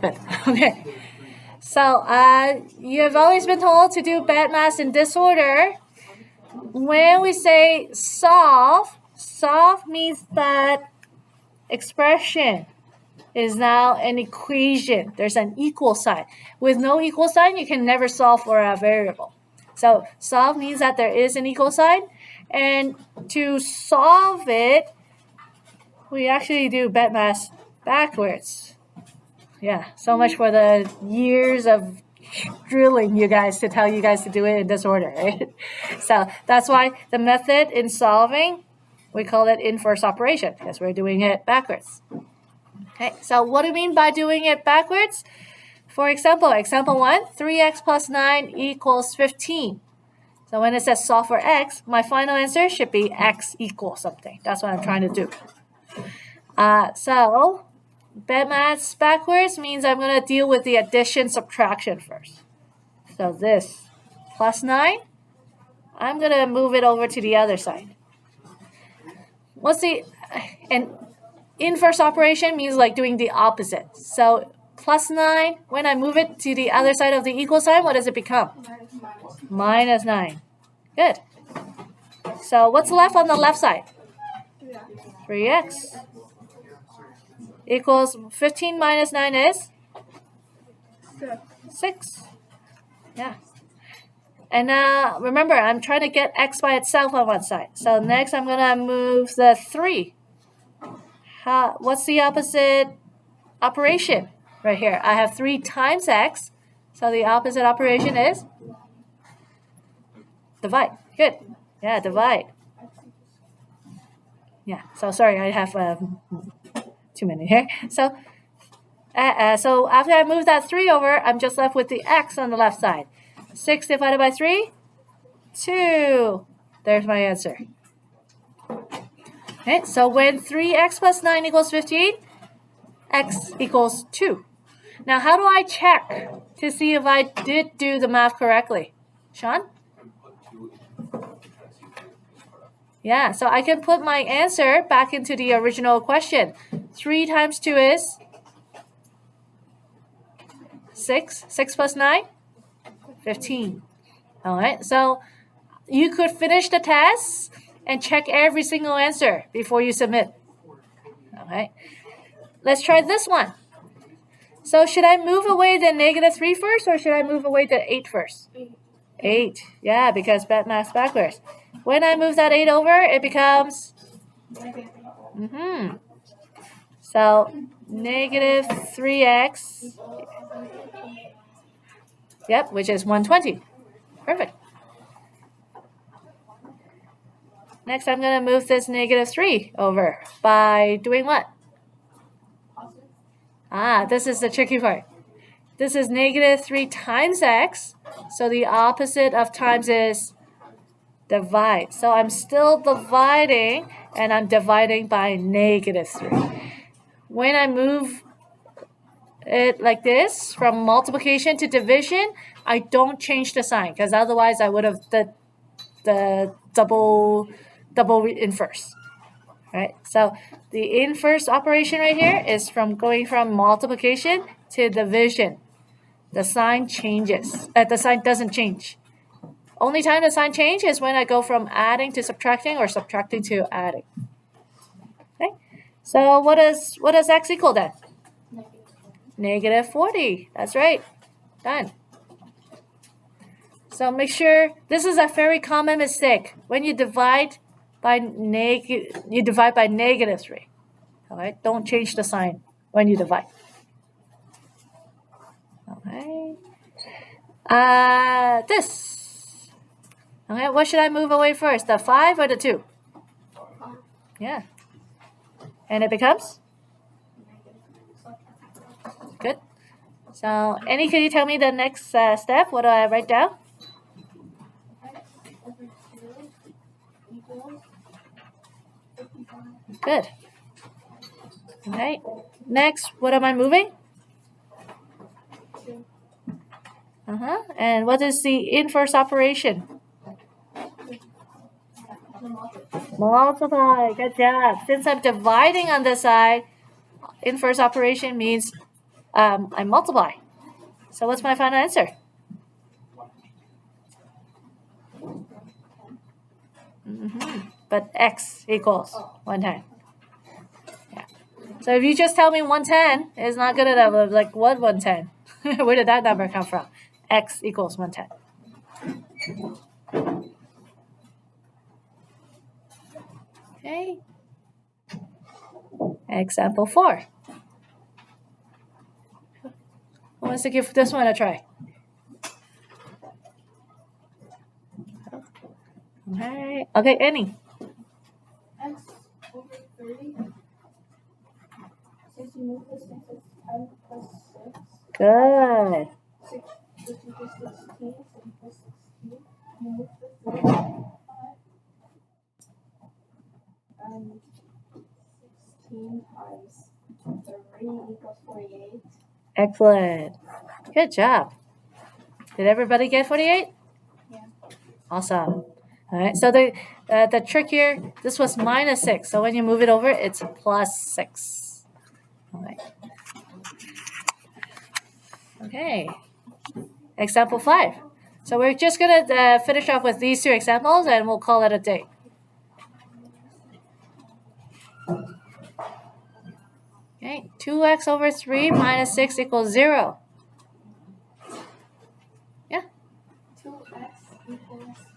Good. Okay. So you've always been told to do bad math in this order. When we say solve means that expression is now an equation. There's an equal sign. With no equal sign, you can never solve for a variable. So solve means that there is an equal sign. And to solve it, we actually do bad math backwards. Yeah, so much for the years of drilling you guys to tell you guys to do it in this order, right? So that's why the method in solving, we call it inverse operation because we're doing it backwards. Okay, so what do you mean by doing it backwards? For example 1, 3x plus 9 equals 15. So when it says solve for x, my final answer should be x equals something. That's what I'm trying to do. So bad maths backwards means I'm going to deal with the addition subtraction first. So this plus 9, I'm going to move it over to the other side. And inverse operation means like doing the opposite. So plus 9, when I move it to the other side of the equal sign, what does it become? Minus 9. Good. So what's left on the left side? 3x. Equals 15 minus 9 is? 6. Yeah. And now, remember, I'm trying to get x by itself on one side. So next, I'm going to move the 3. What's the opposite operation right here? I have 3 times x. So the opposite operation is? Divide. Good. Yeah, divide. Yeah, so sorry, I have too many here. So after I move that 3 over, I'm just left with the x on the left side. 6 divided by 3? 2. There's my answer. Okay, so when 3x plus 9 equals 15, x equals 2. Now, how do I check to see if I did do the math correctly? Sean? Yeah, so I can put my answer back into the original question. 3 times 2 is 6. 6 plus 9? 15. All right, so you could finish the test and check every single answer before you submit. All right, let's try this one. So should I move away the -3 first or should I move away the 8 first? 8. Yeah, because bad math backwards. When I move that 8 over, it becomes? So -3x. Yep, which is 120. Perfect. Next, I'm going to move this -3 over by doing what? This is the tricky part. This is -3 times x. So the opposite of times is divide. So I'm still dividing, and I'm dividing by -3. When I move it like this, from multiplication to division, I don't change the sign, because otherwise I would have the double inverse. Right? So the inverse operation right here is going from multiplication to division. The sign changes. The sign doesn't change. Only time the sign changes is when I go from adding to subtracting or subtracting to adding. Okay? So what does x equal then? -40. That's right. Done. So make sure, this is a very common mistake. When you divide by -3. All right? Don't change the sign when you divide. Okay. This. Okay, what should I move away first? The 5 or the 2? Yeah. And it becomes? Good. So, can you tell me the next step? What do I write down? Good. Okay. Next, what am I moving? And what is the inverse operation? Multiply. Good job. Since I'm dividing on this side, inverse operation means I multiply. So what's my final answer? But x equals 110. Yeah. So if you just tell me 110, it's not good enough. Like, what 110? Where did that number come from? X equals 110. Okay. Example 4. Who wants to give this one a try? Alright. Okay, Annie. X over 3. Since you move the 6, it's 10 plus 6. Good. 6 equals 16. 6 plus 16. You move the 3 5. And 16 times 3 equals 48. Excellent. Good job. Did everybody get 48? Yeah. Awesome. All right. So the trick here, this was minus 6. So when you move it over, it's plus 6. All right. Okay. Example 5. So we're just going to finish off with these 2 examples, and we'll call it a day. Okay. 2x over 3 minus 6 equals 0. Yeah. 2x equals 6.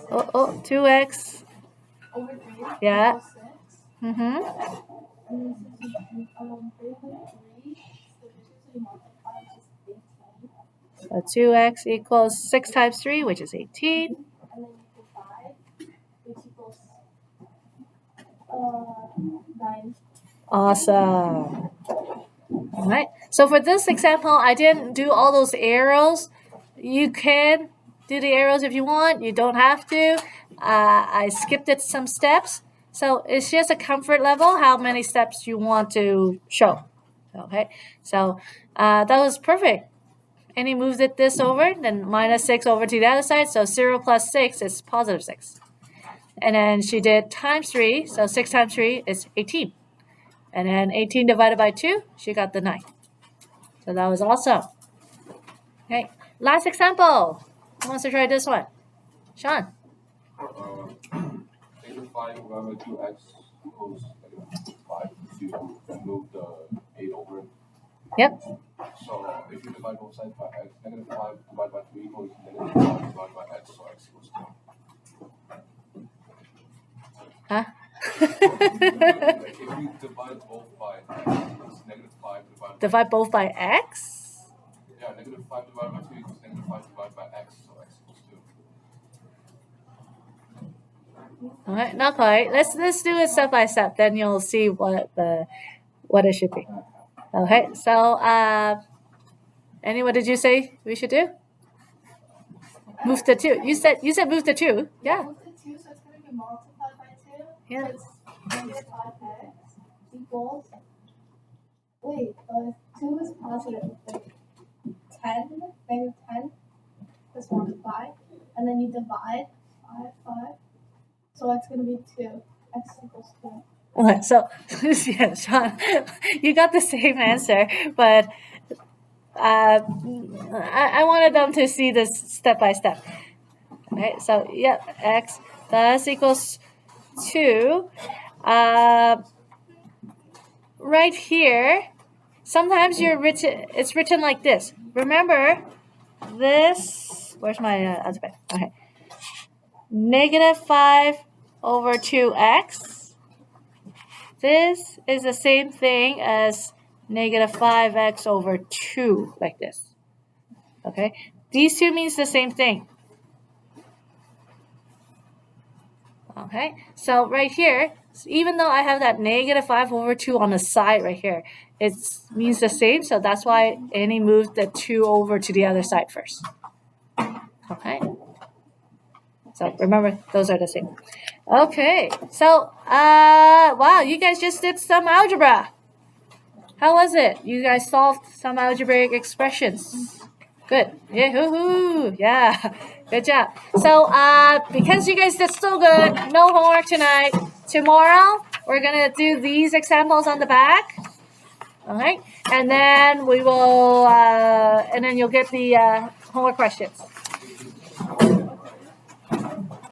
Oh, 2x. Over 3 Yeah. equals 6. Mm-hmm. And then since you 3 with 3, so you multiply, which is 18. So 2x equals 6 times 3, which is 18. And then you divide, which equals 9. Awesome. All right. So for this example, I didn't do all those arrows. You can do the arrows if you want. You don't have to. I skipped it some steps. So it's just a comfort level, how many steps you want to show. Okay. So that was perfect. And he moved it this over, then minus 6 over to the other side. So 0 plus 6 is positive 6. And then she did times 3. So 6 times 3 is 18. And then 18 divided by 2, she got the 9. So that was awesome. Okay, last example. Who wants to try this one? Sean. Negative 5 divided by 2x equals negative 5. You move the 8 over it. Yep. So if you divide both sides by x, negative 5 divided by 2 equals negative 5 divided by x, so x equals 2. Huh? If you divide both by x, it's negative 5 divided by Divide both by x? Yeah, negative 5 divided by 2 equals negative 5 divided by x, so x equals 2. Alright, not quite. Let's do it step by step, then you'll see what it should be. Okay, so Annie, what did you say we should do? Move the 2. You said move the 2. Yeah. Move the 2, so it's going to be multiplied by 2. Yeah. So it's negative 5x equals. Wait, 2 is positive. 10, negative 10 plus multiply. And then you divide 5. So it's going to be 2. X equals 2. Okay, so yeah, Sean, you got the same answer, but I wanted them to see this step by step. Okay, so yeah, x thus equals 2. Right here, sometimes it's written like this. Remember, this, where's my alphabet? Okay, negative 5 over 2x. This is the same thing as negative 5x over 2, like this. Okay, these two means the same thing. Okay, so right here, even though I have that negative 5 over 2 on the side right here, it means the same. So that's why Annie moved the 2 over to the other side first. Okay. So remember, those are the same. Okay, so wow, you guys just did some algebra. How was it? You guys solved some algebraic expressions. Good. Yeah, hoo-hoo. Yeah, good job. So because you guys did so good, no homework tonight. Tomorrow, we're going to do these examples on the back. Okay, and then we will, and then you'll get the homework questions.